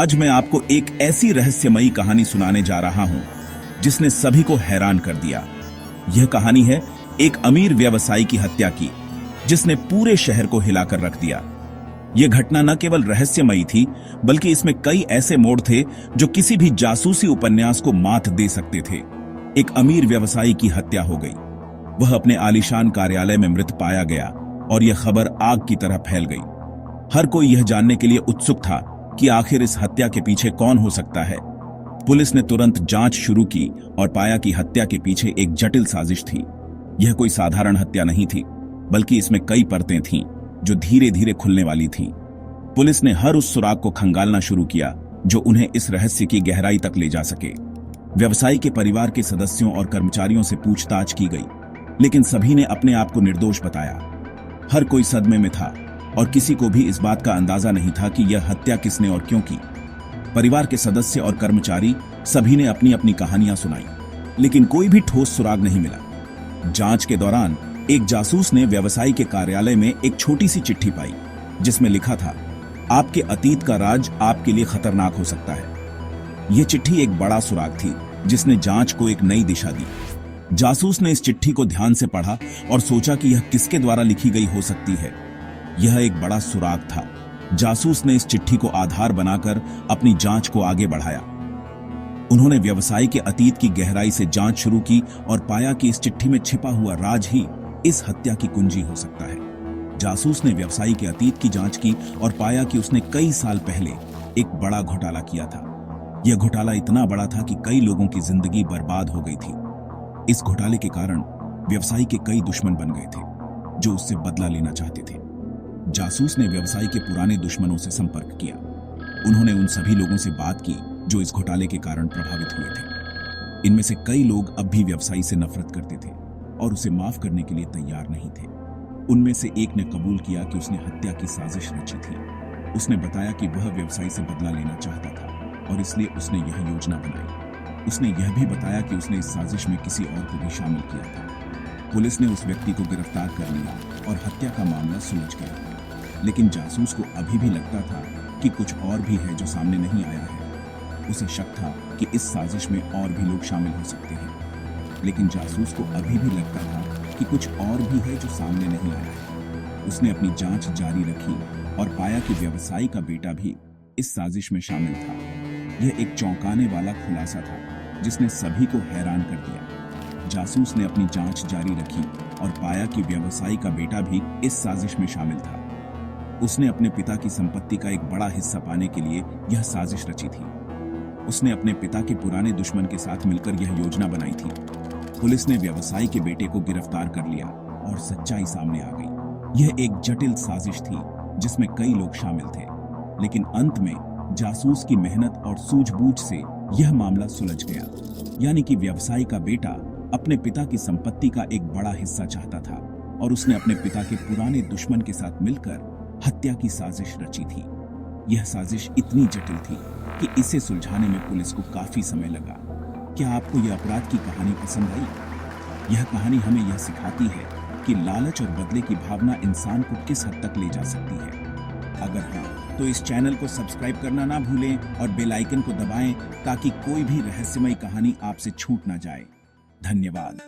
आज मैं आपको एक ऐसी रहस्यमयी कहानी सुनाने जा रहा हूं जिसने सभी को हैरान कर दिया। यह कहानी है एक अमीर व्यवसायी की हत्या की, जिसने पूरे शहर को हिलाकर रख दिया। यह घटना न केवल रहस्यमयी थी, बल्कि इसमें कई ऐसे मोड़ थे जो किसी भी जासूसी उपन्यास को मात दे सकते थे। एक अमीर व्यवसायी की हत्या हो गई। वह अपने आलीशान कार्यालय में मृत पाया गया और यह खबर आग की तरह फैल गई। हर कोई यह जानने के लिए उत्सुक था कि आखिर इस हत्या के पीछे कौन हो सकता है। पुलिस ने तुरंत जांच शुरू की और पाया कि हत्या के पीछे एक जटिल साजिश थी। यह कोई साधारण हत्या नहीं थी, बल्कि इसमें कई परतें थीं जो धीरे धीरे खुलने वाली थीं। पुलिस ने हर उस सुराग को खंगालना शुरू किया जो उन्हें इस रहस्य की गहराई तक ले जा सके। व्यवसायी के परिवार के सदस्यों और कर्मचारियों से पूछताछ की गई, लेकिन सभी ने अपने आप को निर्दोष बताया। हर कोई सदमे में था और किसी को भी इस बात का अंदाजा नहीं था कि यह हत्या किसने और क्यों की। परिवार के सदस्य और कर्मचारी सभी ने अपनी अपनी कहानियां सुनाई, लेकिन कोई भी ठोस सुराग नहीं मिला। जांच के दौरान एक जासूस ने व्यवसायी के कार्यालय में एक छोटी सी चिट्ठी पाई, जिसमें लिखा था, आपके अतीत का राज आपके लिए खतरनाक हो सकता है। यह चिट्ठी एक बड़ा सुराग थी जिसने जांच को एक नई दिशा दी। जासूस ने इस चिट्ठी को ध्यान से पढ़ा और सोचा कि यह किसके द्वारा लिखी गई हो सकती है। यह एक बड़ा सुराग था। जासूस ने इस चिट्ठी को आधार बनाकर अपनी जांच को आगे बढ़ाया। उन्होंने व्यवसायी के अतीत की गहराई से जांच शुरू की और पाया कि इस चिट्ठी में छिपा हुआ राज ही इस हत्या की कुंजी हो सकता है। जासूस ने व्यवसायी के अतीत की जांच की और पाया कि उसने कई साल पहले एक बड़ा घोटाला किया था। यह घोटाला इतना बड़ा था कि कई लोगों की जिंदगी बर्बाद हो गई थी। इस घोटाले के कारण व्यवसायी के कई दुश्मन बन गए थे जो उससे बदला लेना चाहते थे। जासूस ने व्यवसायी के पुराने दुश्मनों से संपर्क किया। उन्होंने उन सभी लोगों से बात की जो इस घोटाले के कारण प्रभावित हुए थे। इनमें से कई लोग अब भी व्यवसायी से नफरत करते थे और उसे माफ करने के लिए तैयार नहीं थे। उनमें से एक ने कबूल किया कि उसने हत्या की साजिश रची थी। उसने बताया कि वह व्यवसायी से बदला लेना चाहता था और इसलिए उसने यह योजना बनाई। उसने यह भी बताया कि उसने इस साजिश में किसी और को भी शामिल किया था। पुलिस ने उस व्यक्ति को गिरफ्तार कर लिया और हत्या का मामला सुलझ गया। लेकिन जासूस को अभी भी लगता था कि कुछ और भी है जो सामने नहीं आया है। उसे शक था कि इस साजिश में और भी लोग शामिल हो सकते हैं। लेकिन जासूस को अभी भी लगता था कि कुछ और भी है जो सामने नहीं आया है। उसने अपनी जांच जारी रखी और पाया कि व्यवसायी का बेटा भी इस साजिश में शामिल था। यह एक चौंकाने वाला खुलासा था जिसने सभी को हैरान कर दिया। जासूस ने अपनी जांच जारी रखी और पाया कि व्यवसायी का बेटा भी इस साजिश में शामिल था। उसने अपने पिता की संपत्ति का एक बड़ा हिस्सा पाने के लिए यह साजिश रची थी। उसने अपने पिता के पुराने दुश्मन के साथ मिलकर यह योजना बनाई थी। पुलिस ने व्यवसायी के बेटे को गिरफ्तार कर लिया और सच्चाई सामने आ गई। यह एक जटिल साजिश थी जिसमें कई लोग शामिल थे, लेकिन अंत में जासूस की मेहनत और सूझबूझ से यह मामला सुलझ गया। यानी कि व्यवसायी का बेटा अपने पिता की संपत्ति का एक बड़ा हिस्सा चाहता था और उसने अपने पिता के पुराने दुश्मन के साथ मिलकर हत्या की साजिश रची थी। यह साजिश इतनी जटिल थी कि इसे सुलझाने में पुलिस को काफी समय लगा। क्या आपको यह अपराध की कहानी पसंद आई? यह कहानी हमें यह सिखाती है कि लालच और बदले की भावना इंसान को किस हद तक ले जा सकती है। अगर हाँ, तो इस चैनल को सब्सक्राइब करना ना भूलें और बेल आइकन को दबाएं ताकि कोई भी रहस्यमयी कहानी आपसे छूट ना जाए। धन्यवाद।